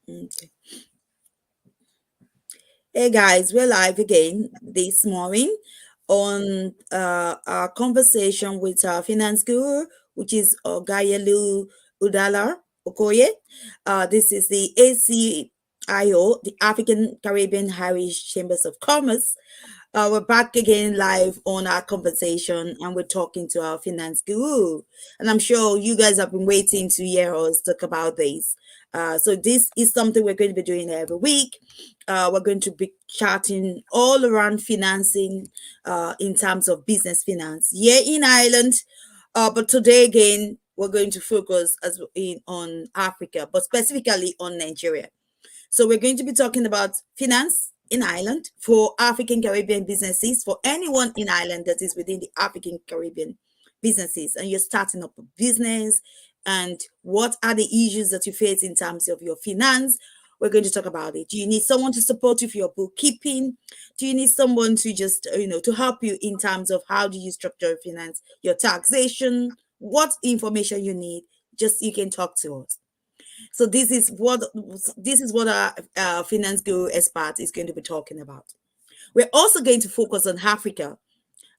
Okay. Hey guys, we're live again this morning on our conversation with our finance guru, which is OGBEYALU UDEALA-OKOYE. This is the ACIO, the African Caribbean Irish Chambers of Commerce. We're back again live on our conversation, and we're talking to our finance guru. And I'm sure you guys have been waiting to hear us talk about this. So this is something we're going to be doing every week. We're going to be chatting all around financing in terms of business finance here in Ireland. But today again, we're going to focus on Africa, but specifically on Nigeria. So we're going to be talking about finance in Ireland for African Caribbean businesses, for anyone in Ireland that is within the African Caribbean businesses, and you're starting up a business, and what are the issues that you face in terms of your finance. We're going to talk about it. Do you need someone to support you for your bookkeeping? Do you need someone to just, to help you in terms of how do you structure your finance, your taxation, what information you need? Just you can talk to us. So this is what our finance guru expert is going to be talking about. We're also going to focus on Africa,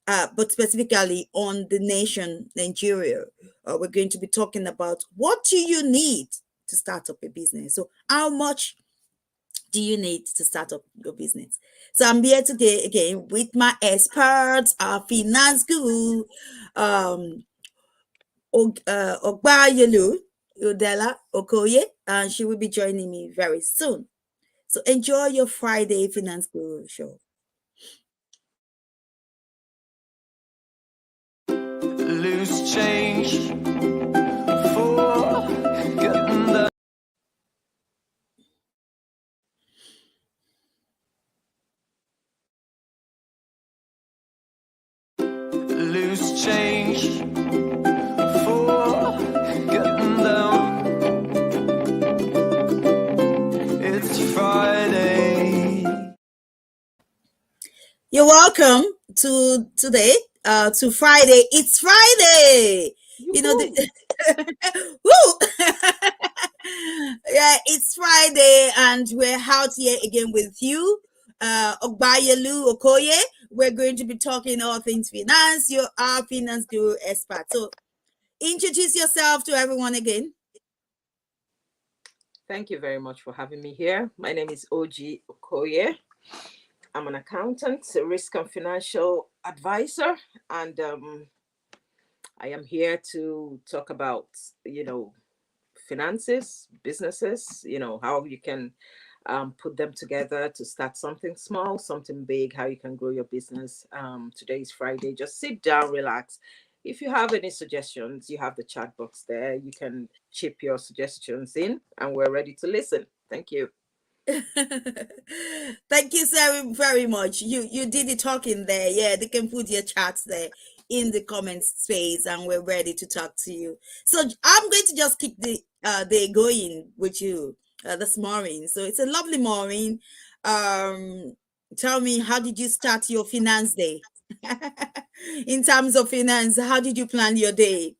but specifically on the nation Nigeria. We're going to be talking about what do you need to start up a business. So how much do you need to start up your business? So I'm here today again with my experts, our finance guru, OGBEYALU UDEALA-OKOYE, and she will be joining me very soon. So enjoy your Friday Finance Guru show. Loose change for getting the loose change for getting down. It's Friday. You're welcome to today, to Friday. It's Friday. You know, woo! Yeah, it's Friday, and we're out here again with you, OGBEYALU-OKOYE. We're going to be talking all things finance. You're our finance guru expert. So introduce yourself to everyone again. Thank you very much for having me here. My name is OGBEYALU-OKOYE. I'm an accountant, a risk and financial advisor, and I am here to talk about, finances, businesses, how you can put them together to start something small, something big, how you can grow your business. Today is Friday. Just sit down, relax. If you have any suggestions, you have the chat box there. You can chip your suggestions in, and we're ready to listen. Thank you. Thank you so very much. You did the talking there. Yeah, they can put your chats there in the comments space, and we're ready to talk to you. So I'm going to just keep the day going with you this morning. So it's a lovely morning. Tell me, how did you start your finance day? In terms of finance, how did you plan your day?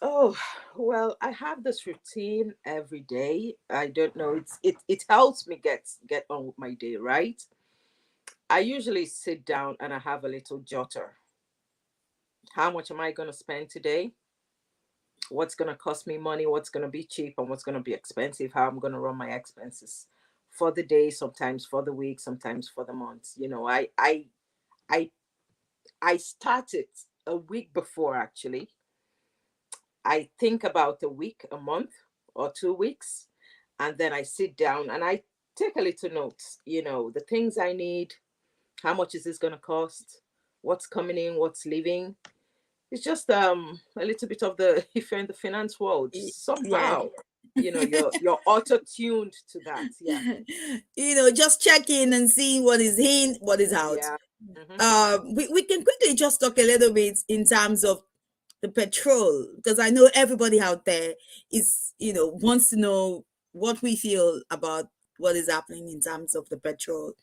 Oh, well, I have this routine every day. I don't know. It helps me get on with my day, right? I usually sit down and I have a little jotter. How much am I going to spend today? What's going to cost me money? What's going to be cheap and what's going to be expensive? How I'm going to run my expenses for the day, sometimes for the week, sometimes for the month. I I started a week before actually. I think about a week, a month, or 2 weeks, and then I sit down and I take a little notes, the things I need, how much is this going to cost, what's coming in, what's leaving. It's just a little bit of the if you're in the finance world, somehow, you're auto-tuned to that. Yeah. Just check in and see what is in, what is out. Yeah. Mm-hmm. We can quickly just talk a little bit in terms of the petrol, because I know everybody out there is, wants to know what we feel about what is happening in terms of the petrol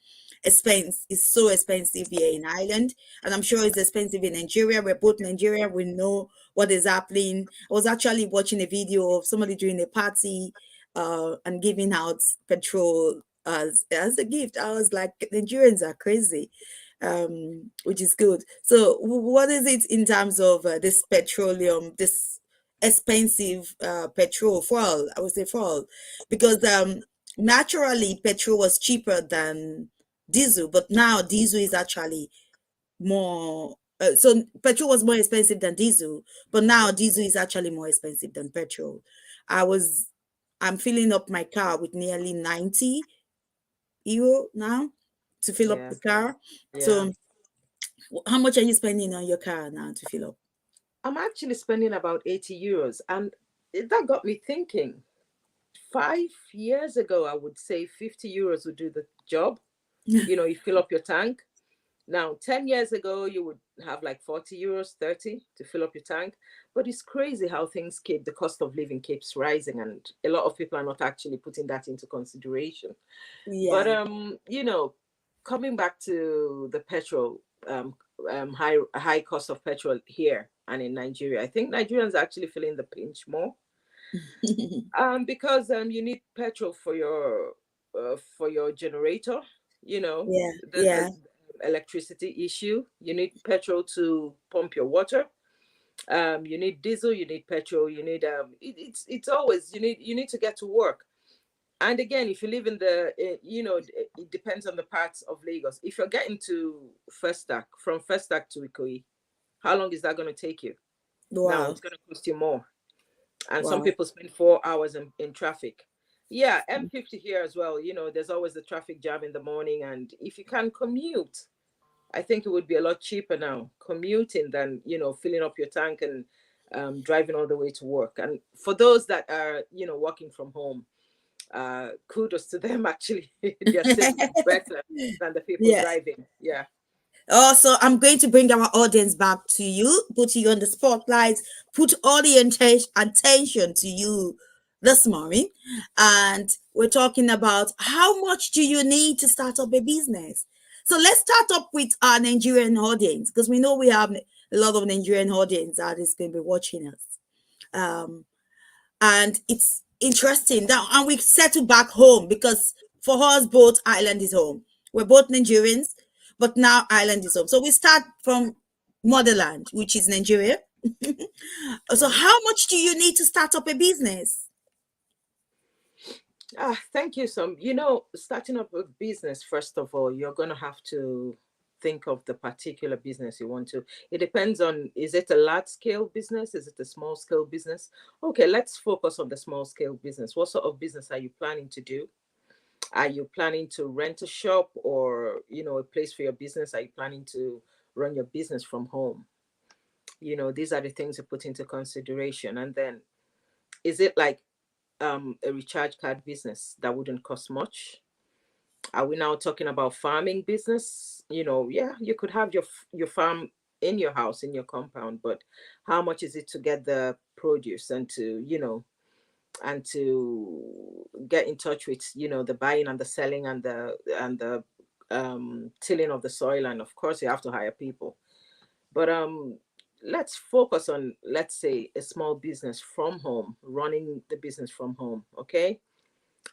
expense. Is so expensive here in Ireland, and I'm sure it's expensive in Nigeria. We're both Nigeria. We know what is happening. I was actually watching a video of somebody doing a party and giving out petrol as a gift. I was like, Nigerians are crazy, which is good. So, what is it in terms of this petroleum, this expensive petrol fuel? I would say fuel, because naturally petrol was cheaper than diesel, but now diesel is actually more. So petrol was more expensive than diesel, but now diesel is actually more expensive than petrol. I was I'm filling up my car with nearly 90 euro now to fill up Yeah. the car. Yeah. So how much are you spending on your car now to fill up? I'm actually spending about 80 euros. And that got me thinking. 5 years ago, I would say 50 euros would do the job. You fill up your tank. Now, 10 years ago, you would have like 40 euros, 30 to fill up your tank. But it's crazy how things keep, the cost of living keeps rising. And a lot of people are not actually putting that into consideration. But, Yeah, coming back to the petrol, high cost of petrol here and in Nigeria, I think Nigerians are actually feeling the pinch more. Because you need petrol for your generator. yeah, There's yeah. a electricity issue. You need petrol to pump your water. You need diesel. You need petrol. You need it's always you need to get to work. And again, if you live in it depends on the parts of Lagos. If you're getting to Festac, from Festac to Ikoyi, how long is that going to take you? Now Wow, it's going to cost you more, and some wow. people spend 4 hours in traffic. Yeah, M50 here as well. There's always the traffic jam in the morning, and if you can commute, I think it would be a lot cheaper now commuting than filling up your tank and driving all the way to work. And for those that are working from home, kudos to them. Actually, their safety is better than the people Yeah. driving. Yeah. Also, I'm going to bring our audience back to you, put you on the spotlight, put all the attention to you this morning. And we're talking about how much do you need to start up a business? So let's start up with our Nigerian audience, because we know we have a lot of Nigerian audience that is going to be watching us. Um, and it's interesting that, and we settle back home because for us both Ireland is home. We're both Nigerians, but now Ireland is home. So we start from motherland, which is Nigeria. So Mhm. how much do you need to start up a business? Thank you. Starting up a business, first of all, you're going to have to think of the particular business you want to. It depends on, is it a large scale business? Is it a small scale business? Okay, let's focus on the small scale business. What sort of business are you planning to do? Are you planning to rent a shop or, a place for your business? Are you planning to run your business from home? These are the things to put into consideration. And then, is it like a recharge card business that wouldn't cost much? Are we now talking about farming business? Yeah, you could have your farm in your house, in your compound, but how much is it to get the produce and to get in touch with the buying and the selling and the tilling of the soil, and of course you have to hire people. But let's focus on, let's say, a small business from home, running the business from home. Okay,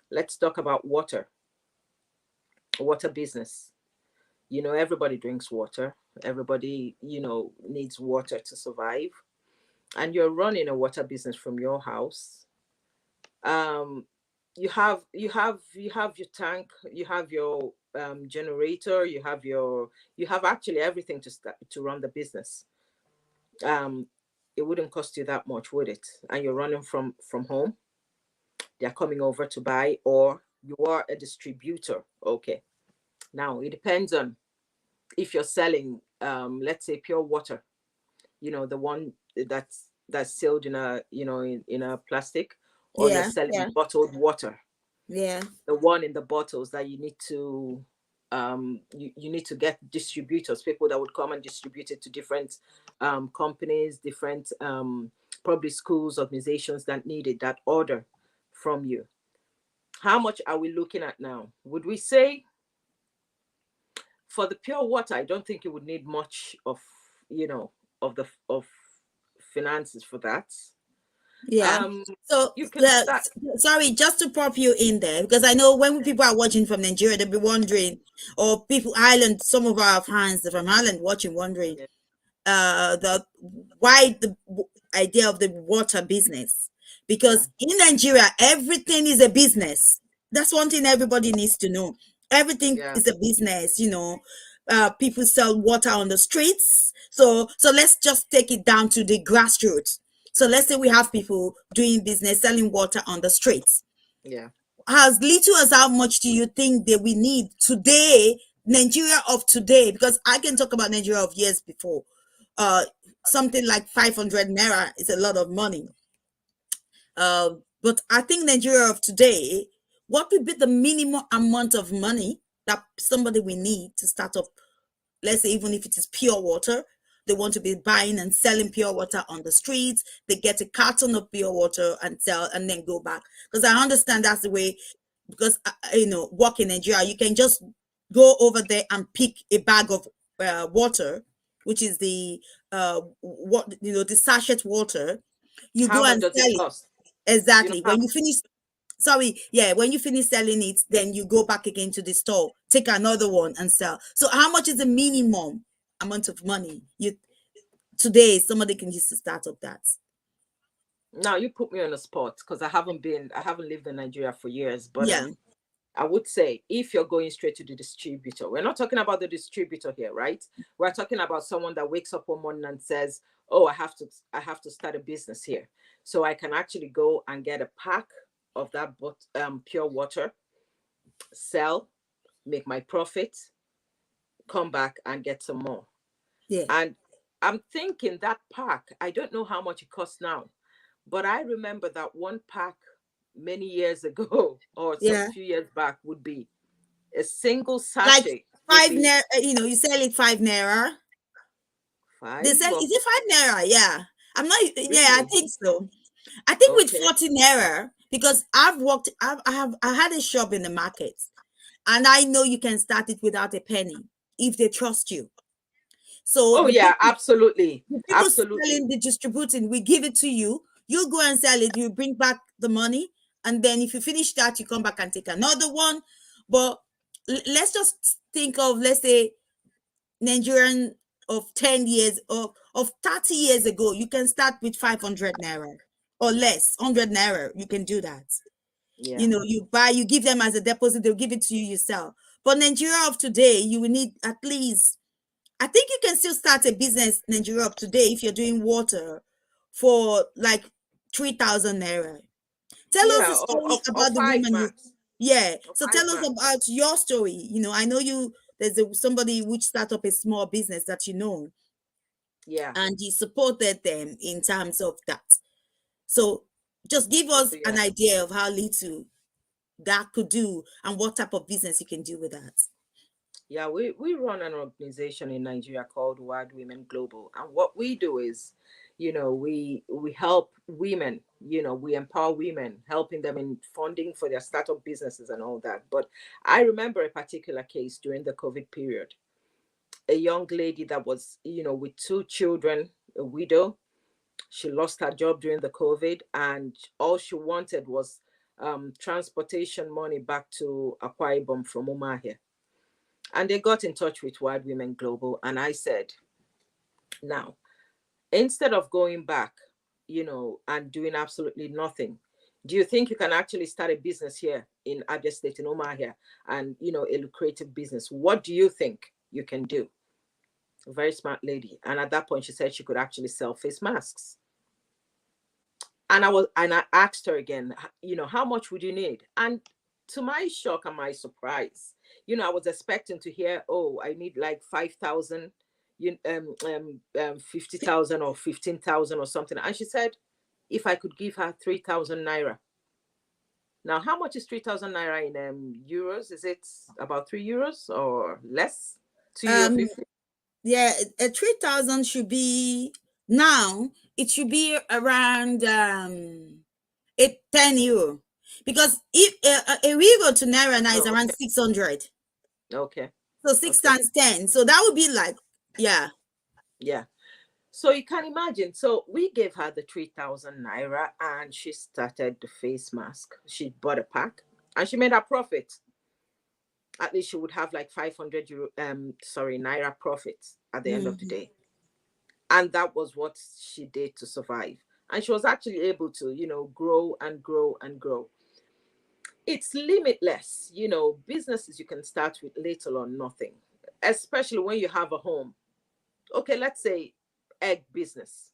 let's talk about water business. Everybody drinks water. Everybody needs water to survive, and you're running a water business from your house. um you have your tank, you have your generator, you have actually everything to run the business. um it wouldn't cost you that much, would it? And you're running from home. They're coming over to buy, or you are a distributor. Okay, now it depends on if you're selling, let's say, pure water, the one that's sealed in a plastic, or you're Yeah, selling yeah, bottled water, yeah, the one in the bottles that you need to get distributors, people that would come and distribute it to different companies, different probably schools, organizations that need it, that order from you. How much are we looking at now? Would we say, for the pure water, I don't think you would need much of, you know of finances for that. Yeah. Um, So, you can start. sorry, just to prop you in there, because I know when people are watching from Nigeria, they'll be wondering, or people Ireland, some of our fans from Ireland watching, wondering, Yeah, the why the idea of the water business, yeah, because in Nigeria everything is a business. That's one thing everybody needs to know. Everything yeah, is a business, people sell water on the streets. So let's just take it down to the grassroots. So let's say we have people doing business selling water on the streets. yeah. As little as how much do you think that we need today, Nigeria of today? Because I can talk about Nigeria of years before. Uh, Something like 500 naira is a lot of money. But I think Nigeria of today, what would be the minimum amount of money that somebody will need to start up? Let's say even if it is pure water, they want to be buying and selling pure water on the streets. They get a carton of pure water and sell and then go back. Because I understand that's the way, because work in Nigeria, you can just go over there and pick a bag of water, which is the the sachet water. You How go much and does it sell it. cost? You know Exactly. how? When you finish, sorry, yeah, when you finish selling it, then you go back again to the store, take another one and sell. So how much is the minimum amount of money you today somebody can use to start up that? Now you put me on the spot because I haven't lived in Nigeria for years, but Yeah, I would say if you're going straight to the distributor, we're not talking about the distributor here, right? We're talking about someone that wakes up one morning and says, "Oh, I have to start a business here." So I can actually go and get a pack of that pure water, sell, make my profit, come back and get some more. yeah, And I'm thinking that pack, I don't know how much it costs now, but I remember that one pack many years ago or some yeah. few years back would be a single Like sachet would five be naira, you sell it 5 naira. They five sell, or is it 5 naira? Yeah. I'm not, yeah, I really think so. I think with okay. 40 naira, because I had a shop in the market, and I know you can start it without a penny if they trust you. So Oh yeah, absolutely, the people absolutely. selling, the distributing, we give it to you. You go and sell it. You bring back the money, and then if you finish that, you come back and take another one. But let's just think of, let's say, Nigerian of 10 years of 30 years ago. You can start with 500 naira or less, 100 naira. You can do that. Yeah, You buy, you give them as a deposit. They'll give it to you. You sell. But Nigeria of today, you will need at least, I think you can still start a business in Nigeria of today if you're doing water for like 3,000 naira. Tell us yeah, a story or about the five woman you, max, yeah. or So five tell us max. about your story. I know there's somebody which start up a small business that Yeah, and you supported them in terms of that. So just give oh us yeah. an idea of how little that could do and what type of business you can do with that. Yeah, we run an organization in Nigeria called Wild Women Global. And what we do is, we help women, we empower women, helping them in funding for their startup businesses and all that. But I remember a particular case during the COVID period. A young lady that was, with two children, a widow. She lost her job during the COVID, and all she wanted was transportation money back to Akwa Ibom from Umahia. And they got in touch with Wild Women Global. And I said, now, instead of going back, and doing absolutely nothing, do you think you can actually start a business here in Abia State, in Omar here, and, a lucrative business? What do you think you can do? A very smart lady. And at that point, she said she could actually sell face masks. And I asked her again, how much would you need? And to my shock and my surprise, I was expecting to hear, oh, I need like 5,000, 50,000 or 15,000 or something. And she said, if I could give her 3,000 naira. Now, how much is 3,000 naira in euros? Is it about €3 or less? 2 euro Um, 50? yeah, a 3,000 should be now. It should be around 10 euro, because if a euro to naira now is Oh, around okay. 600. Okay. So six Okay. times 10. So that would be like, yeah. Yeah. So you can imagine. So we gave her the 3,000 naira and she started the face mask. She bought a pack and she made a profit. At least she would have like 500 euro, naira profit at the end of the Mm-hmm. day. And that was what she did to survive. And she was actually able to, grow and grow and grow. It's limitless, businesses you can start with little or nothing, especially when you have a home. Okay, let's say egg business.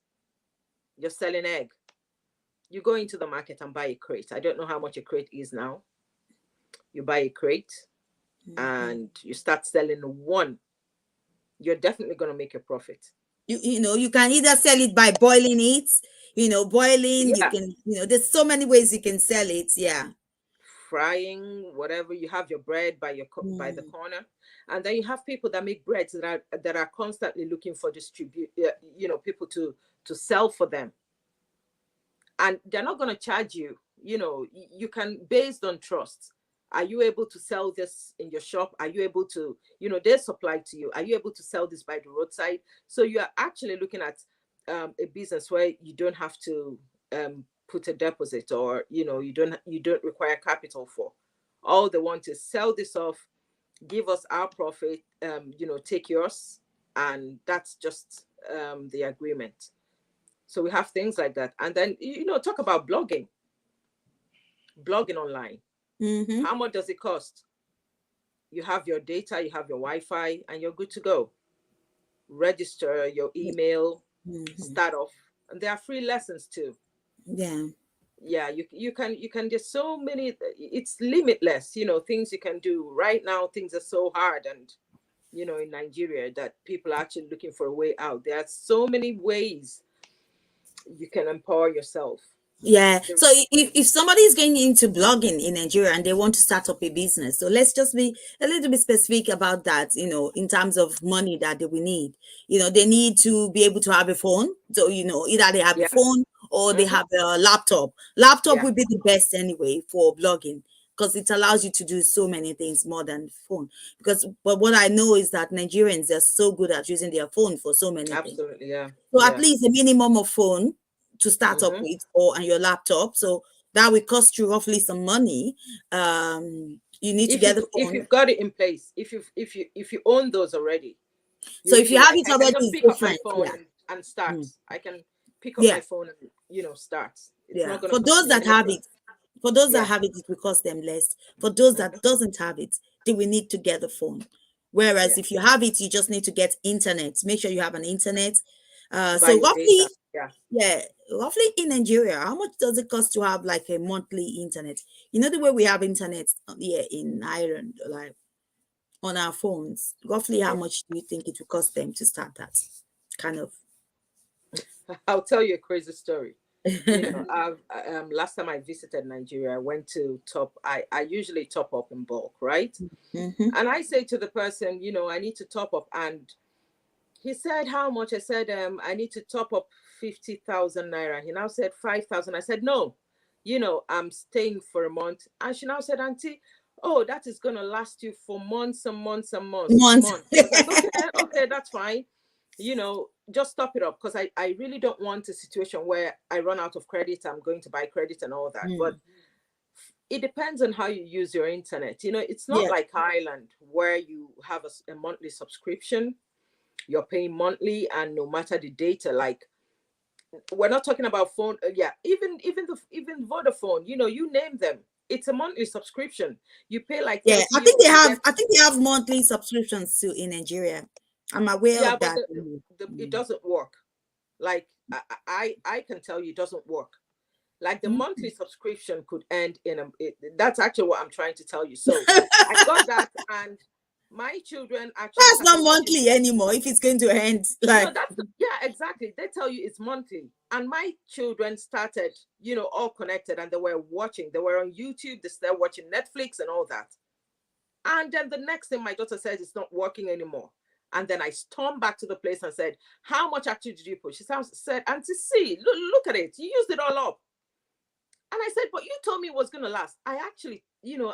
You're selling egg. You go into the market and buy a crate. I don't know how much a crate is now. You buy a crate Mm-hmm. and you start selling one. You're definitely going to make a profit. You can either sell it by boiling it, boiling, you Yeah, can, there's so many ways you can sell it. Yeah. frying, whatever. You have your bread by the Mm. corner, and then you have people that make breads that are constantly looking for people to sell for them, and they're not going to charge you. You can, based on trust. Are you able to sell this in your shop? Are you able to, they supply to you? Are you able to sell this by the roadside? So you are actually looking at a business where you don't have to put a deposit, or you don't require capital for. All they want is sell this off, give us our profit, take yours, and that's just the agreement. So we have things like that. And then, talk about blogging online. Mm-hmm. How much does it cost? You have your data, you have your Wi-Fi, and you're good to go. Register your email, Mm-hmm. start off. And there are free lessons too. Yeah. Yeah, you can, there's so many, it's limitless, things you can do. Right now, things are so hard, and in Nigeria, that people are actually looking for a way out. There are so many ways you can empower yourself. Yeah. There- So if somebody is going into blogging in Nigeria and they want to start up a business, so let's just be a little bit specific about that, in terms of money that they will need. They need to be able to have a phone. So, either they have a yeah. phone or they Hmm. have a laptop. Laptop Yeah, would be the best anyway for blogging, because it allows you to do so many things more than phone. But what I know is that Nigerians are so good at using their phone for so many things. absolutely. Yeah, So at yeah. least a minimum of phone to start up Hmm. with, or on your laptop. So that will cost you roughly some money. You need to if get the you've if phone. you've got it in place, if you own those already, So you if you really, have like, it I can already, just it's pick up my different. phone Yeah. and start. Mm. I can pick up Yeah. my phone and start. It's Yeah. not going to For cost those me that have anything. it, for those that Yeah. have it, it will cost them less. For those that Hmm. doesn't have it, they will need to get the phone. Whereas Yeah. if you have it, you just need to get internet. Make sure you have an internet. Buy So your data. roughly, Yeah. yeah, roughly in Nigeria, how much does it cost to have like a monthly internet? The way we have internet here in Ireland, like on our phones. Roughly, how Yeah. much do you think it will cost them to start that kind of? I'll tell you a crazy story. Last time I visited Nigeria, I went to top. I usually top up in bulk, right? Mm-hmm. And I say to the person, I need to top up, and he said, how much? I said, I need to top up 50,000 naira. He now said 5,000. I said, no, I'm staying for a month. And she now said, Auntie, oh, that is going to last you for months and months and Months. months. I was like, okay, okay, that's fine. Just top it up, because I really don't want a situation where I run out of credit. I'm going to buy credit and all that. But Mm. it depends on how you use your internet. It's not Yeah. like Ireland, where you have a monthly subscription. You're paying monthly, and no matter the data, like, we're not talking about phone. Yeah, even Vodafone, you name them, it's a monthly subscription. You pay like Yeah. 30 I think they euros, you have. get. I think they have monthly subscriptions too in Nigeria. I'm aware Yeah, of but that. it Mm. doesn't work. Like, I can tell you, it doesn't work. Like, the Mm. monthly subscription could end in that's actually what I'm trying to tell you. So I got that, and my children actually That's not started watching. monthly anymore. If it's going to end, No, like. yeah, exactly. They tell you it's monthly. And my children started, all connected, and they were watching. They were on YouTube, they started watching Netflix and all that. And then the next thing, my daughter says it's not working anymore. And then I stormed back to the place and said, how much actually did you put? She said, Auntie, see, look at it. You used it all up. And I said, but you told me it was going to last. I actually,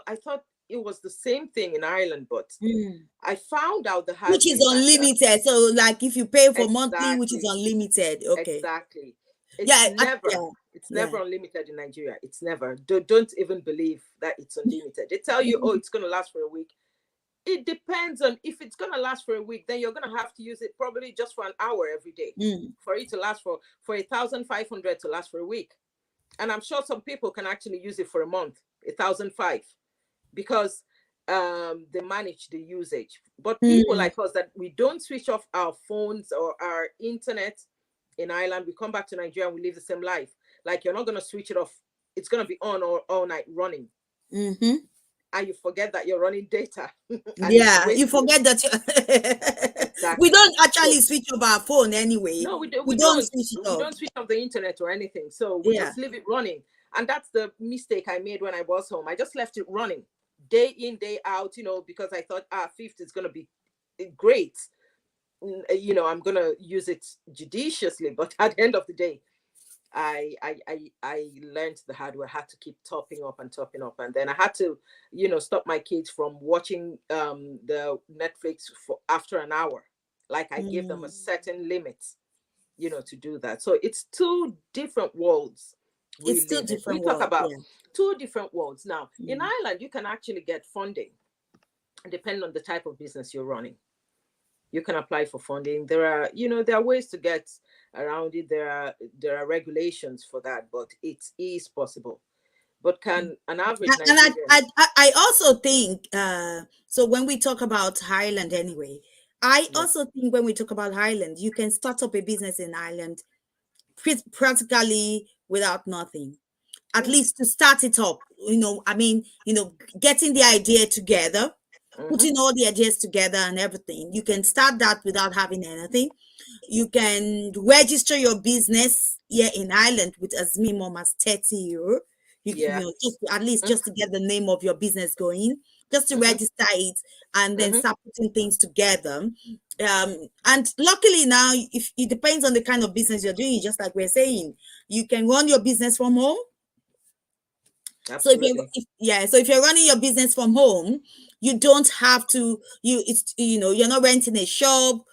I thought it was the same thing in Ireland, but Mm. I found out the hard Which is way that unlimited. So like if you pay for monthly, which is exactly, unlimited. Okay. exactly. Yeah, It's yeah. never unlimited in Nigeria. It's never. Don't even believe that it's unlimited. They tell you, oh, it's gonna last for a week. It depends on if it's gonna last for a week, then you're gonna have to use it probably just for an hour every day Mm. for it to last for 1,500 to last for a week. And I'm sure some people can actually use it for a month, 1,005, because they manage the usage. But people Mm. like us that we don't switch off our phones or our internet in Ireland, we come back to Nigeria and we live the same life. Like you're not gonna switch it off. It's gonna be on all night running. Mm-hmm. And you forget that you're running data and it's Yeah, you wasting. forget that we Exactly. don't actually So switch off our phone anyway. no, We don't switch it we off. don't switch off the internet or anything. So we Yeah. just leave it running. And that's the mistake I made when I was home. I just left it running day in, day out, because I thought, fifth is gonna be great. I'm gonna use it judiciously. But at the end of the day, I learned the hard way. I had to keep topping up and topping up, and then I had to, stop my kids from watching the Netflix for after an hour. Like I gave them a Mm. certain limit, to do that. So it's two different worlds we It's two live in. We different talk world. about Yeah. two different worlds. Now, in Mm. Ireland, you can actually get funding depending on the type of business you're running. You can apply for funding. There are ways to get around it. There are regulations for that, but it is possible. But can an average And Nigerian? I also think so when we talk about Ireland anyway, I Yeah. also think when we talk about Ireland, you can start up a business in Ireland practically without nothing. At Yeah. least to start it up, I mean, getting the idea together, Mm-hmm. putting all the ideas together and everything. You can start that without having anything. You can register your business here in Ireland with as minimum as 30 euro. Yeah. Just at least Mm-hmm. just to get the name of your business going, just to Mm-hmm. register it and then Mm-hmm. start putting things together. And luckily now, if it depends on the kind of business you're doing, just like we're saying, you can run your business from home. So Absolutely. if you're running your business from home, you don't have to you're not renting a shop.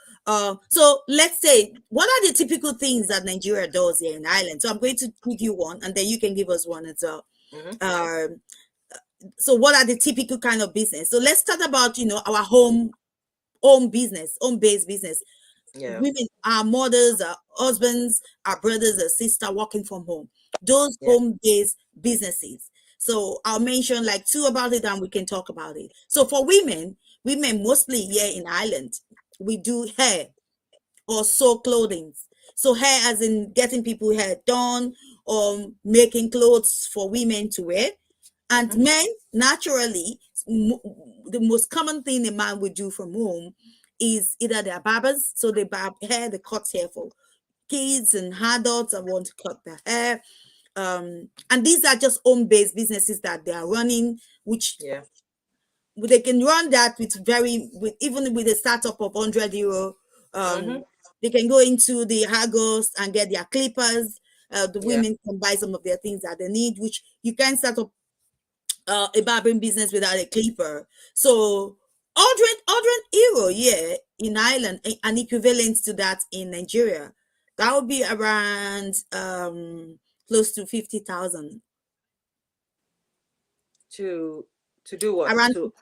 So let's say, what are the typical things that Nigeria does here in Ireland? So I'm going to give you one, and then you can give us one as well. Mm-hmm. Um, so what are the typical kind of business? So let's talk about our business, home based business. Yeah. Women, our mothers, our husbands, our brothers, our sister working from home. Those Yeah. home-based businesses. So I'll mention like two about it, and we can talk about it. So for women mostly here in Ireland, we do hair or sew clothing. So hair as in getting people hair done or making clothes for women to wear. And Mm-hmm. men, naturally, the most common thing a man would do from home is either they're barbers, so they barb hair, they cut hair for kids and adults that want to cut their hair. And these are just home-based businesses that they are running, which Yeah. they can run that even with a startup of 100 euro. Mm-hmm. They can go into the Hagos and get their clippers. The Yeah. women can buy some of their things that they need, which you can start up a barbering business without a clipper. So 100 euro, yeah, in Ireland, an equivalent to that in Nigeria, that would be around close to 50,000. To do what? Around To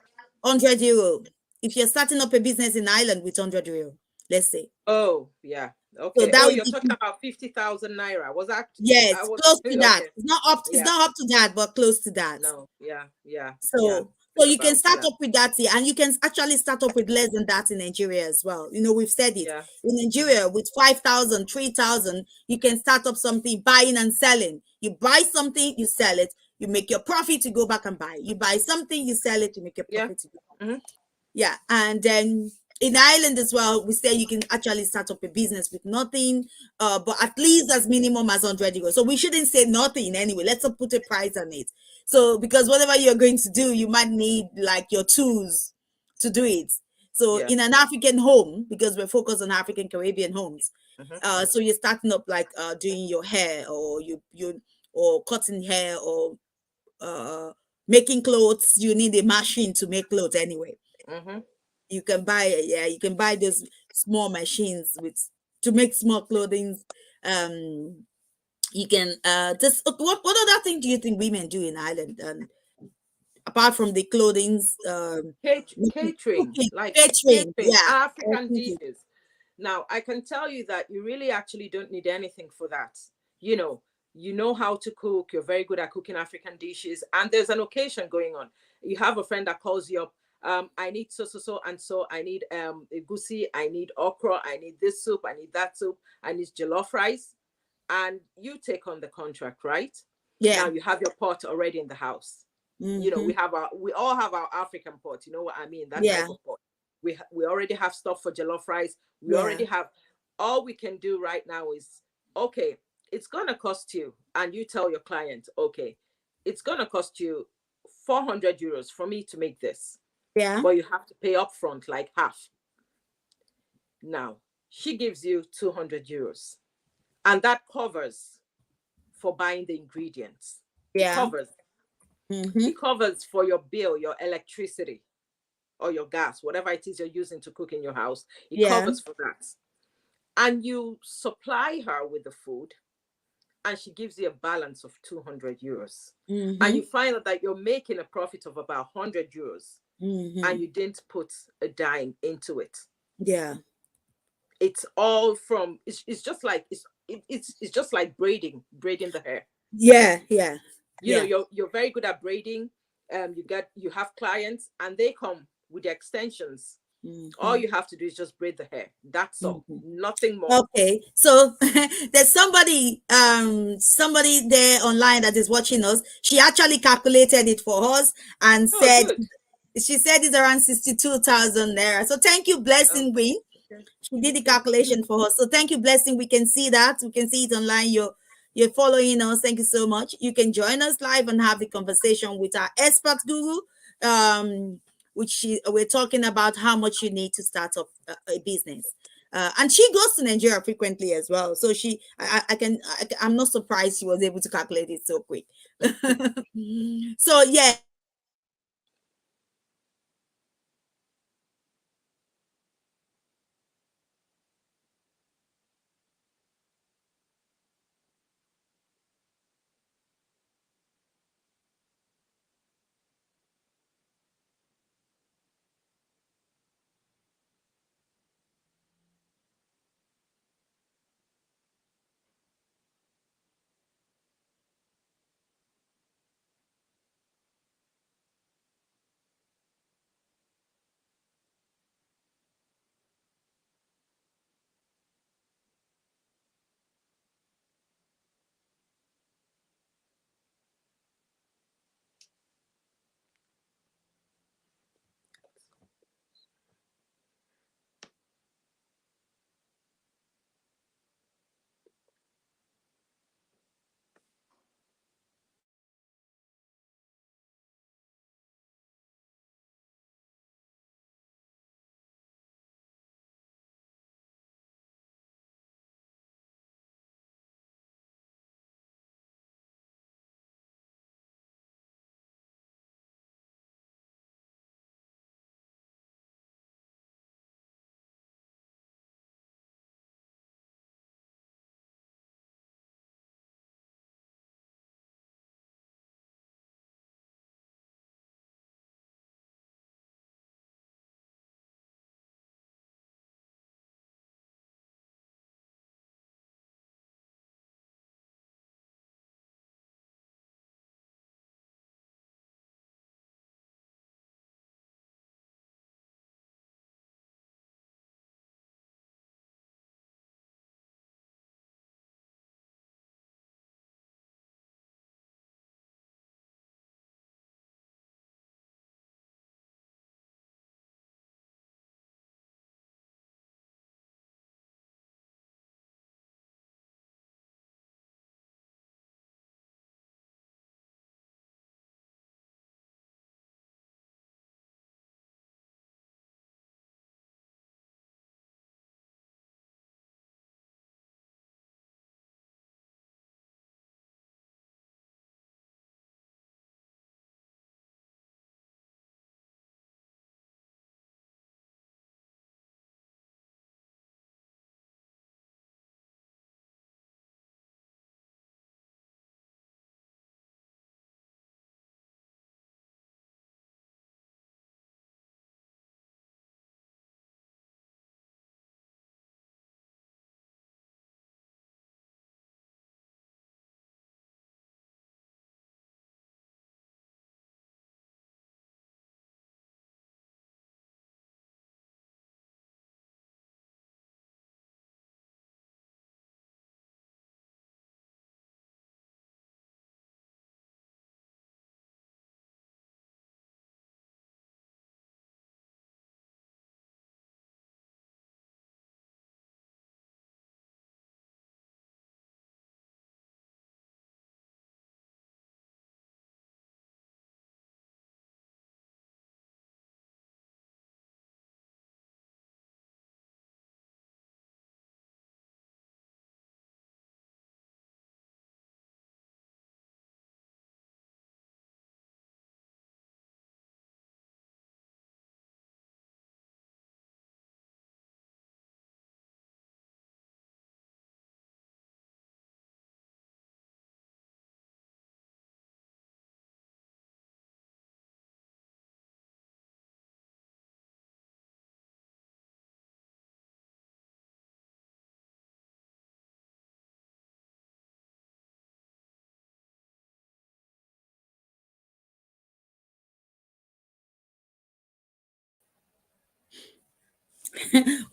100 euro. If you're starting up a business in Ireland with 100 euro, let's say. Oh, yeah. So Okay. that Oh, would you're be, talking about 50,000 naira. Was that? I yes, was close to that. okay. It's Yeah. not up to that, but close to that. No. Yeah. Yeah. Yeah. So you can About start yeah. up with that here, and you can actually start up with less than that in Nigeria as well. We've said it. Yeah. In Nigeria, with 5,000, 3,000, you can start up something, buying and selling. You buy something, you sell it, you make your profit, you go back and buy. You buy something, you sell it, you make your Yeah. profit. Mm-hmm. Yeah, and then in Ireland as well, we say you can actually start up a business with nothing, but at least as minimum as 100 euros. So we shouldn't say nothing anyway. Let's not put a price on it. So because whatever you're going to do, you might need like your tools to do it. So Yeah. in an African home, because we're focused on African Caribbean homes, Mm-hmm. so you're starting up like doing your hair, or you or cutting hair, or uh making clothes, you need a machine to make clothes anyway. Mm-hmm. You can buy those small machines with to make small clothing. Um, you can just what other thing do you think women do in Ireland? Apart from the clothing, Catering, cooking, like catering, catering, yeah, African cooking. dishes. Now, I can tell you that you really actually don't need anything for that. You know, you know how to cook, you're very good at cooking African dishes, and there's an occasion going on. You have a friend that calls you up, I need so and so, I need egusi, I need okra, I need this soup, I need that soup, I need jollof rice, and you take on the contract, right? Now Yeah. you have your pot already in the house. You know, Mm-hmm. we all have our African pot, you know what I mean, that type Yeah. of pot. We already have stuff for jollof rice. We Yeah. already have, all we can do right now is, okay, it's gonna cost you, and you tell your client, okay, it's gonna cost you 400 euros for me to make this, Yeah. but you have to pay upfront like half. Now she gives you 200 euros, and that covers for buying the ingredients. it Yeah. covers Mm-hmm. it covers for your bill, your electricity, or your gas, whatever it is you're using to cook in your house. It Yeah. covers for that. And you supply her with the food, and she gives you a balance of 200 euros. And Mm-hmm. you find out that you're making a profit of about 100 euros, Mm-hmm. and you didn't put a dime into it. Yeah. It's all from, it's just like, it's just like braiding the hair. Yeah. Yeah. You know, Yeah. you're very good at braiding. You have clients, and they come with the extensions. All Mm-hmm. you have to do is just braid the hair. That's all. Mm-hmm. Nothing more. Okay, so there's somebody there online that is watching us. She actually calculated it for us and Oh, said good. she said it's around 62,000 naira. So thank you, Oh, Blessing Win. okay. She did the Okay. calculation for us. So thank you, Blessing. We can see that. We can see it online. You're following us. Thank you so much. You can join us live and have the conversation with our expert guru. We're talking about how much you need to start up a business. And she goes to Nigeria frequently as well. So I'm not surprised she was able to calculate it so quick. So yeah,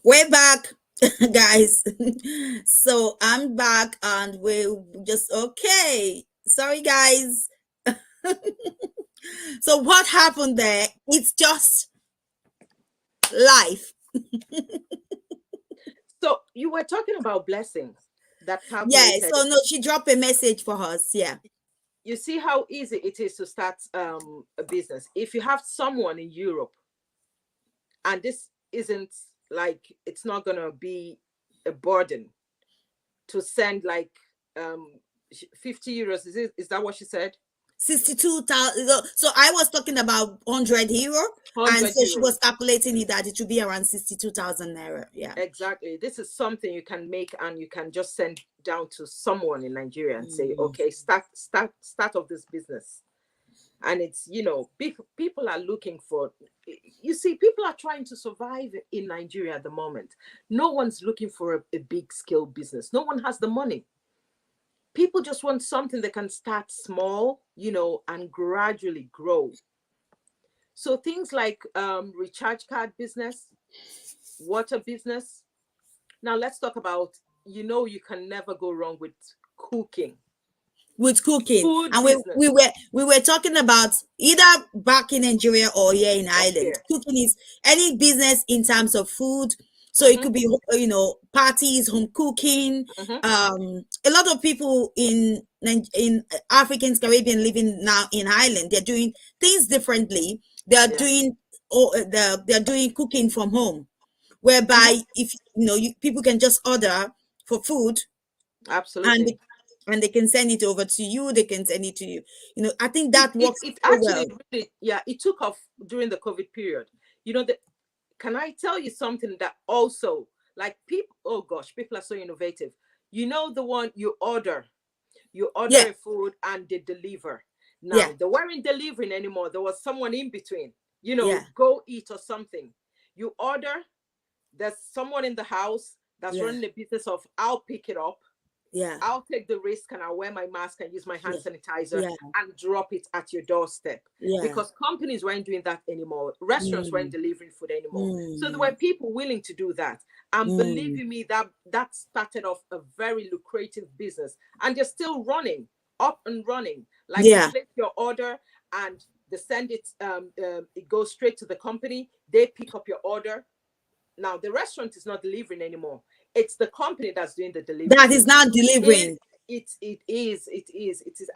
We're back, guys. So I'm back, and we're just okay. Sorry, guys. So what happened there? It's just life. So you were talking about blessings that Yeah. calculated So it. no, she dropped a message for us. Yeah. You see how easy it is to start a business. If you have someone in Europe, and this isn't like, it's not gonna be a burden to send like 50 euros. Is that what she said? 62,000. So I was talking about 100 euro, and 100 so she euros. was calculating it that it should be around 62,000 naira. Yeah. Exactly. This is something you can make, and you can just send down to someone in Nigeria and say, Mm. okay, start of this business. And it's, people are looking for, you see, people are trying to survive in Nigeria at the moment. No one's looking for a big scale business. No one has the money. People just want something they can start small, and gradually grow. So things like recharge card business, water business. Now let's talk about, you can never go wrong with cooking. With cooking, Food and we business. we were talking about either back in Nigeria or here in Ireland. Here. Cooking is any business in terms of food. So it Mm-hmm, could be parties, home cooking. mm-hmm. A lot of people in Africans, Caribbean living now in Ireland, they're doing things differently. They are Yeah. doing they're doing cooking from home, Mm-hmm. whereby if people can just order for food, and Absolutely. they can send it over to you. They can send it to you. I think it, that it works it so well. actually really, yeah, it took off during the COVID period. The, can I tell you something that also, like, people, oh gosh, people are so innovative. The one you order Yeah, a food and they deliver. yeah, Now they weren't delivering anymore. There was someone in between, yeah, go eat or something. You order, there's someone in the house that's yeah, running the business of, I'll pick it up, yeah, I'll take the risk, and I'll wear my mask and use my hand yeah, sanitizer yeah, and drop it at your doorstep. yeah. Because companies weren't doing that anymore. Restaurants weren't Mm, delivering food anymore. So there were mm, people willing to do that. And believe mm. you me, that started off a very lucrative business. And they're still running, up and running. Like, you Yeah, place your order and they send it, it goes straight to the company. They pick up your order. Now the restaurant is not delivering anymore. It's the company that's doing the that delivery. is not It delivering. it is,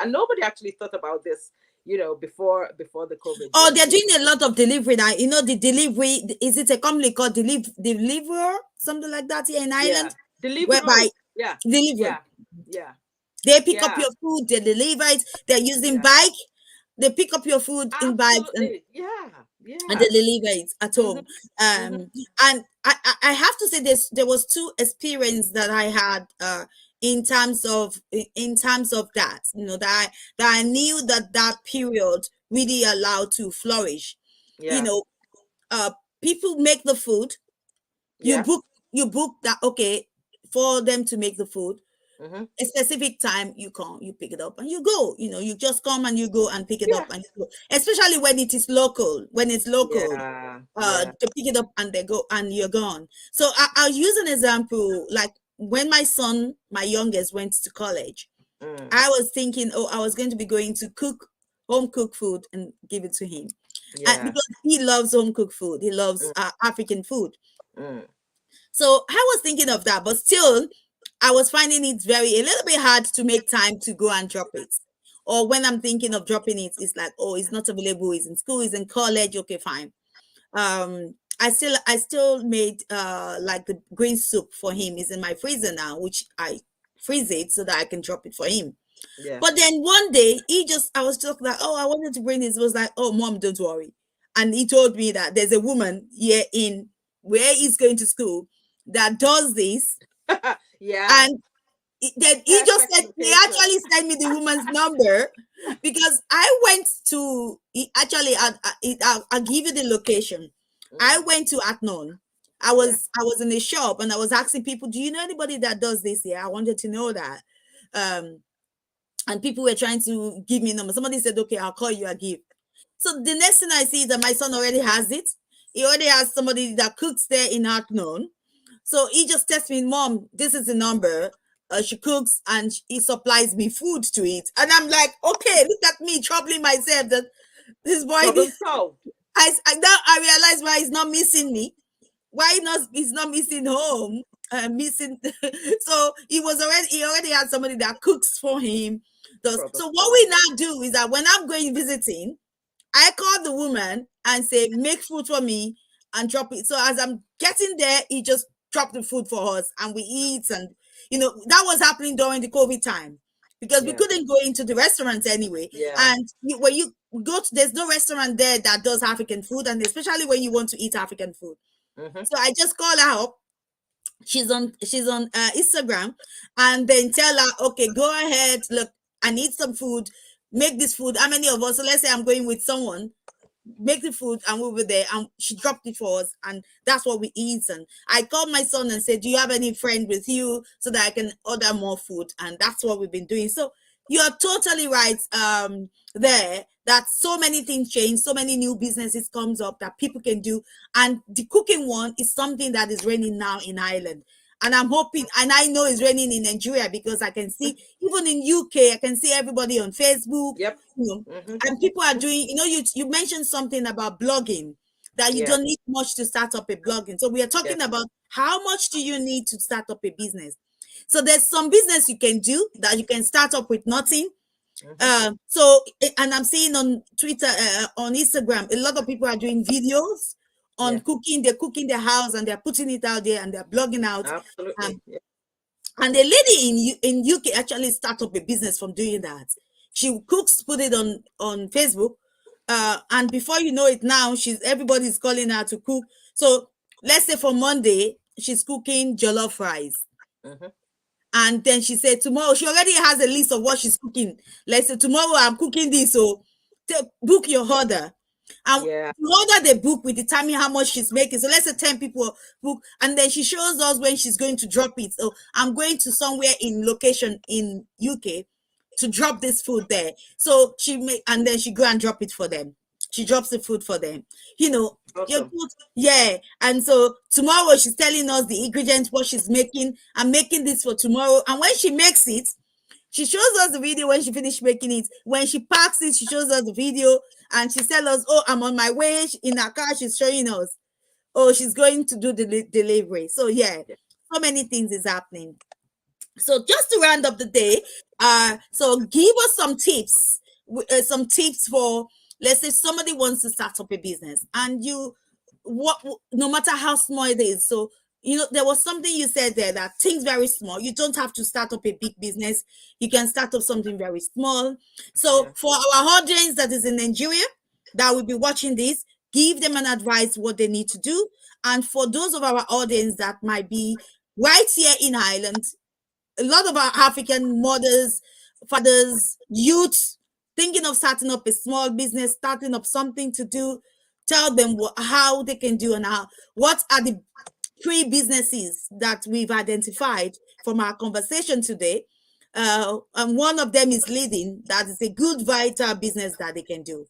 and nobody actually thought about this, before the COVID. Oh, But they're doing a lot of delivery now. The delivery, is it a company called Deliverer, something like that here in yeah, Ireland, whereby Deliveroo. Yeah, deliver. yeah, yeah, They pick up yeah, your food, they deliver it. They're using yeah. bike. They pick up your food in bikes, Absolutely. Yeah, and they yeah. deliver it at Mm-hmm, home. mm-hmm. And I have to say this: there was two experience that I had in terms of that. That I knew that period really allowed to flourish. You Yeah, know, people make the food. You yeah. book you book that, okay, for them to make the food Mm-hmm. a specific time. You come, you pick it up, and you go. You just come and you go and pick it up Yeah, and you go, especially when it is local. When it's local, yeah, yeah. they pick it up and they go and you're gone. So I'll use an example. Like when my son, my youngest, went to college, Mm, I was thinking, oh, I was going to be going to cook home cooked food and give it to him, yeah. because he loves home cooked food. He loves Mm, African food. mm. So I was thinking of that, but still, I was finding it a little bit hard to make time to go and drop it. Or when I'm thinking of dropping it, it's like, oh, it's not available. He's in school. He's in college. Okay, fine. I still made like the green soup for him. It's in my freezer now, which I freeze it so that I can drop it for him. Yeah. But then one day I was just like, oh, I wanted to bring this. It was like, oh, mom, don't worry. And he told me that there's a woman here in where he's going to school that does this. Yeah. And then Perfect he location. actually sent me the woman's number, because I went to, actually, I'll give you the location. I Mm, went to Atnon. yeah. I was in a shop and I was asking people, do you know anybody that does this here? I wanted to know that. Um, and people were trying to give me numbers. Somebody said, okay, I'll call you, I'll give. So the next thing I see is that my son already has it. he already has somebody that cooks there in afternoon. So he just texts me, Mom, this is the number. She cooks and he supplies me food to eat. And I'm like, okay, look at me troubling myself that this boy, Problem solved. now I realize why he's not missing me. Why not? He's not missing home. Missing. So he already had somebody that cooks for him. Problem So what solved. we now do is that when I'm going visiting, I call the woman and say, make food for me and drop it. So as I'm getting there, he just dropped the food for us and we eat. And, that was happening during the COVID time because we Yeah. couldn't go into the restaurants anyway. Yeah. And when you go to, there's no restaurant there that does African food. And especially when you want to eat African food. Mhm. So I just call her up. She's on Instagram, and then tell her, okay, go ahead. Look, I need some food. Make this food. How many of us? So let's say I'm going with someone. Make the food, and we were there, and she dropped it for us, and that's what we eat. And I called my son and said, "Do you have any friend with you so that I can order more food?" And that's what we've been doing. So you're totally right. There that so many things change, so many new businesses comes up that people can do, and the cooking one is something that is raining now in Ireland. And I'm hoping, and I know it's raining in Nigeria because I can see even in UK, I can see everybody on Facebook, Yep. and people are doing. You mentioned something about blogging that you Yeah. don't need much to start up a blogging. So we are talking Yes. about how much do you need to start up a business. So there's some business you can do that you can start up with nothing. And I'm seeing on Twitter, on Instagram, a lot of people are doing videos on Yeah. cooking. They're cooking their house and they're putting it out there and they're blogging out. Absolutely. Yeah. And a lady in UK actually started up a business from doing that. She cooks, put it on Facebook, and before you know it, now everybody's calling her to cook. So let's say for Monday she's cooking jollof rice. Mhm. And then she said tomorrow, she already has a list of what she's cooking. Let's say tomorrow I'm cooking this, so book your order. And Yeah. the order they book will determine how much she's making. So let's say 10 people book, and then she shows us when she's going to drop it. So I'm going to somewhere in location in UK to drop this food there. So and then she go and drop it for them. She drops the food for them. You're Awesome. good. Yeah. And so tomorrow she's telling us the ingredients, what she's making. I'm making this for tomorrow. And when she makes it, she shows us the video when she finished making it. When she packs it, she shows us the video and she tells us, oh, I'm on my way. In her car, she's showing us, oh, she's going to do the delivery. So yeah, Yeah. so many things is happening. So just to round up the day, so give us some tips for, let's say somebody wants to start up a business and no matter how small it is. So, there was something you said there that things very small. You don't have to start up a big business. You can start up something very small. So Yeah. for our audience that is in Nigeria, that will be watching this, give them an advice what they need to do. And for those of our audience that might be right here in Ireland, a lot of our African mothers, fathers, youths thinking of starting up a small business, starting up something to do, tell them how they can do and what are the three businesses that we've identified from our conversation today. And one of them is leading. That is a good, vital business that they can do.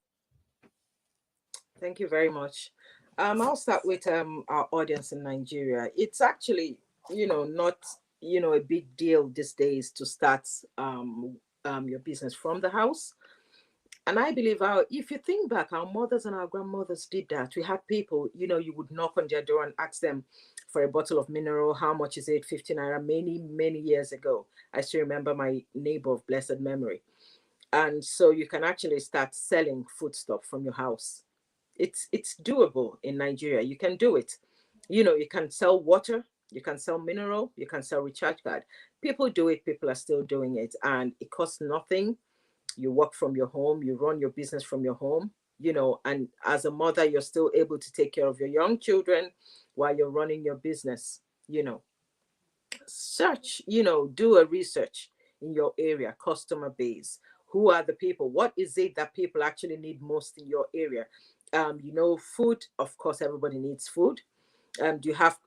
Thank you very much. I'll start with our audience in Nigeria. It's actually, not, a big deal these days to start your business from the house. And I believe if you think back, our mothers and our grandmothers did that. We had people, you would knock on their door and ask them for a bottle of mineral. How much is it? 50 naira, many, many years ago. I still remember my neighbor of blessed memory. And so you can actually start selling foodstuff from your house. It's doable in Nigeria. You can do it. You can sell water, you can sell mineral, you can sell recharge card. People do it, people are still doing it, and it costs nothing. You work from your home, you run your business from your home, and as a mother, you're still able to take care of your young children while you're running your business. Search, do a research in your area, customer base. Who are the people? What is it that people actually need most in your area? Food, of course, everybody needs food. Do you have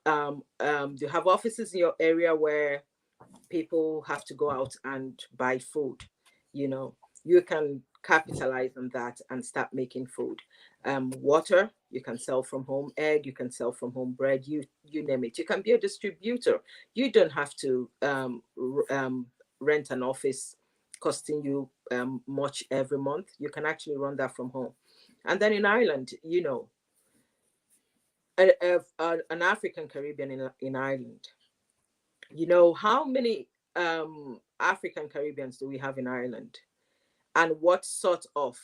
offices in your area where people have to go out and buy food? You can capitalize on that and start making food. Water, You can sell from home egg. You can sell from home bread. You name it. You can be a distributor. You don't have to rent an office costing you much every month. You can actually run that from home. And then in Ireland, an African Caribbean in Ireland. How many African Caribbeans do we have in Ireland? And what sort of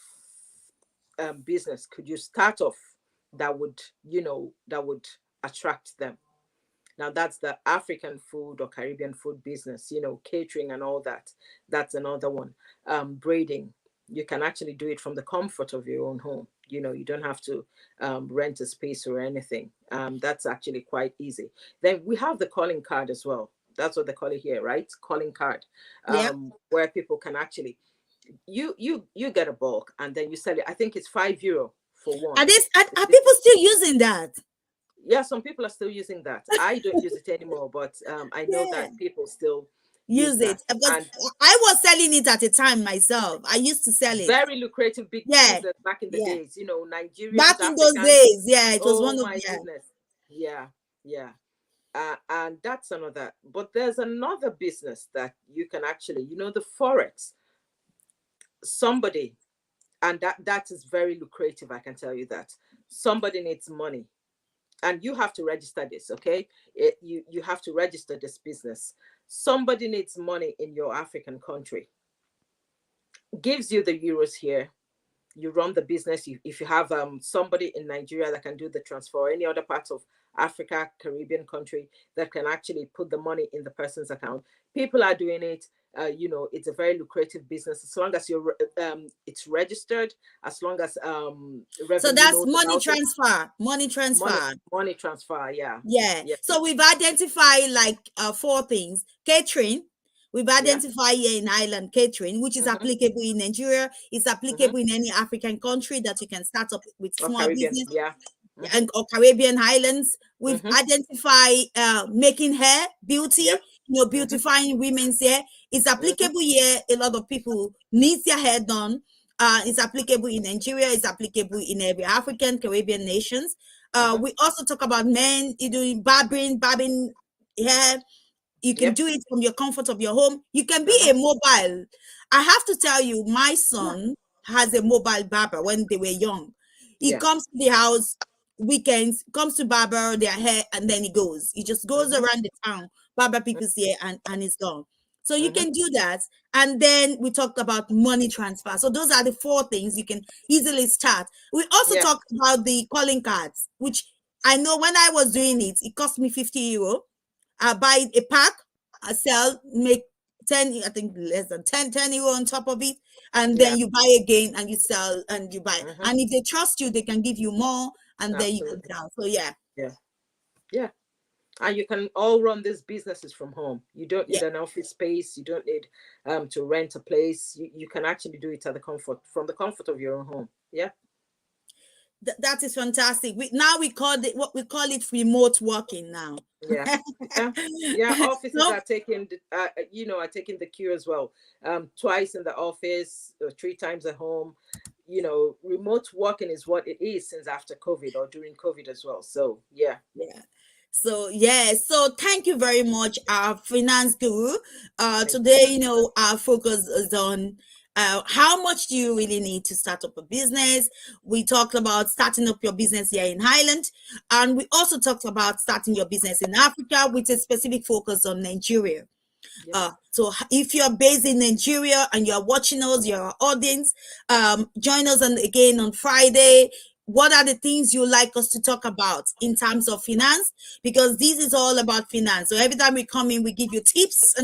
business could you start off that would attract them? Now that's the African food or Caribbean food business, catering and all that. That's another one. Braiding. You can actually do it from the comfort of your own home. You don't have to rent a space or anything. That's actually quite easy. Then we have the calling card as well. That's what they call it here, right? Calling card, Yeah. where people can actually, you get a bulk and then you sell it. I think it's €5 for one. Are people still using that? Yeah, some people are still using that. I don't use it anymore, but I know that people still use it. Because I was selling it at a time myself. I used to sell it. Very lucrative, big business back in the days. Nigerians. Back in those days, it was one of my goodness. Yeah. And that's another. But there's another business that you can actually, the forex. Somebody, and that is very lucrative. I can tell you that. Somebody needs money. And you have to register this, okay? You have to register this business. Somebody needs money in your African country. Gives you the euros here. You run the business. If you have somebody in Nigeria that can do the transfer, or any other parts of Africa, Caribbean country that can actually put the money in the person's account. People are doing it. It's a very lucrative business as long as you're it's registered, as long as so that's money transfer. Money transfer, yeah. So we've identified like 4 things. Catering, we've identified here in Ireland catering, which is applicable in Nigeria. It's applicable in any African country that you can start up with small business. And or Caribbean islands. We've identified making hair, beauty, beautifying women's hair. It's applicable here. A lot of people need their hair done. It's applicable in Nigeria. It's applicable in every African, Caribbean nations. We also talk about men doing barbing hair. You can do it from your comfort of your home. You can be a mobile. I have to tell you, my son has a mobile barber when they were young. He comes to the house weekends, comes to barber their hair, and then he goes. He just goes around the town, barber people's hair, and it's gone. So you can do that. And then we talked about money transfer. So those are the 4 things you can easily start. We also talked about the calling cards, which I know when I was doing it, it cost me €50. I buy a pack, I sell, make 10, I think less than 10 euro on top of it. And then you buy again and you sell and you buy. And if they trust you, they can give you more. And then you can sell. So yeah. And you can all run these businesses from home. You don't need an office space. You don't need to rent a place. You can actually do it from the comfort of your own home. Yeah. That is fantastic. We call it remote working now. Yeah. Offices are taking the cue as well. Twice in the office, or 3 times at home. Remote working is what it is since after COVID or during COVID as well. So yeah. So thank you very much, our finance guru. Today, our focus is on how much do you really need to start up a business. We talked about starting up your business here in Ireland, and we also talked about starting your business in Africa with a specific focus on Nigeria. So if you're based in Nigeria and you're watching us, your audience, join us again on Friday. What are the things you like us to talk about in terms of finance? Because this is all about finance. So every time we come in, we give you tips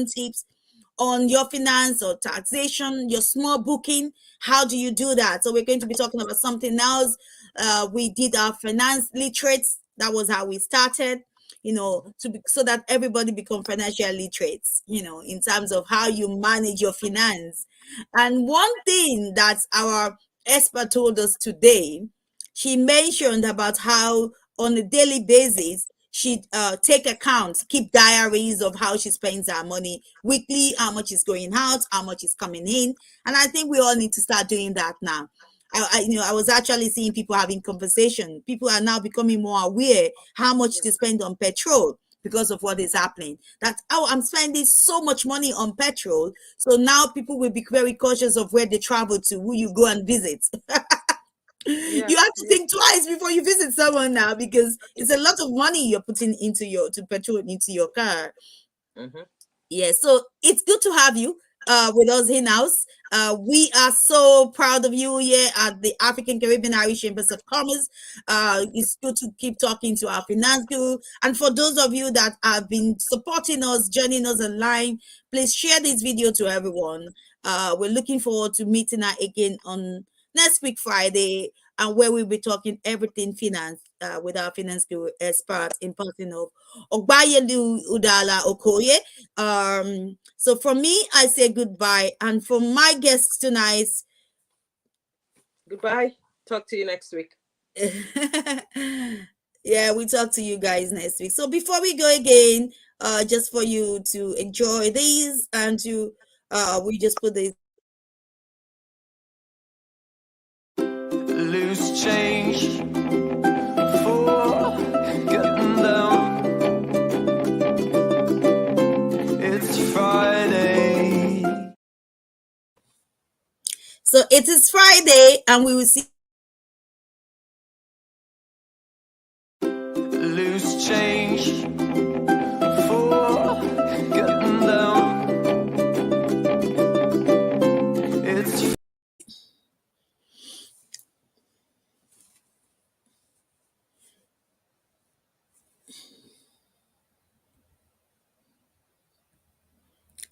on your finance or taxation, your small booking. How do you do that? So we're going to be talking about something else. We did our finance literates. That was how we started, so that everybody become financial literates, in terms of how you manage your finance. And one thing that our expert told us today, she mentioned about how on a daily basis, she take accounts, keep diaries of how she spends her money weekly, how much is going out, how much is coming in. And I think we all need to start doing that now. I was actually seeing people having conversation. People are now becoming more aware how much to spend on petrol because of what is happening. That, oh, I'm spending so much money on petrol. So now people will be very cautious of where they travel to, who you go and visit. Yeah. You have to think twice before you visit someone now, because it's a lot of money you're putting into petrol into your car. Mm-hmm. Yeah, so it's good to have you with us in house. We are so proud of you here at the African Caribbean Irish Chambers of Commerce. It's good to keep talking to our finance guru. And for those of you that have been supporting us, joining us online, please share this video to everyone. We're looking forward to meeting her again on next week, Friday, and where we'll be talking everything finance with our finance guru expert in person of OGBEYALU UDEALA-OKOYE. So for me, I say goodbye, and for my guests tonight, Goodbye. Talk to you next week. yeah, we talk to you guys next week. So before we go again, just for you to enjoy these and to we just put this Loose change for getting down. It's Friday. So it is Friday, and we will see. Loose change for getting down. It's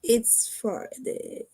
It's Friday.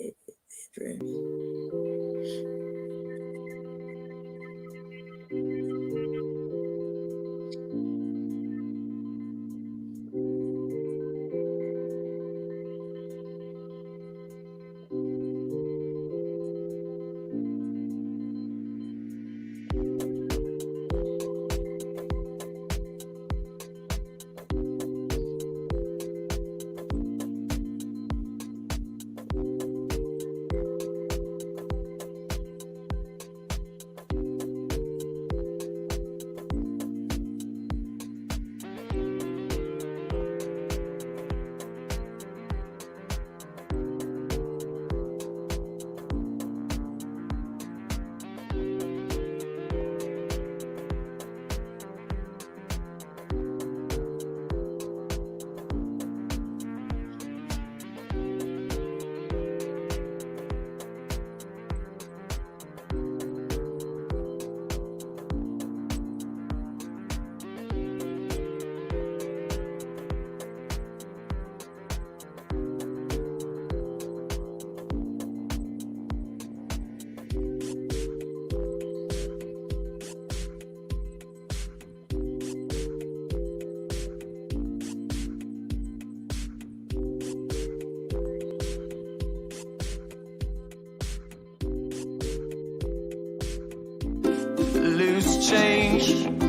loose change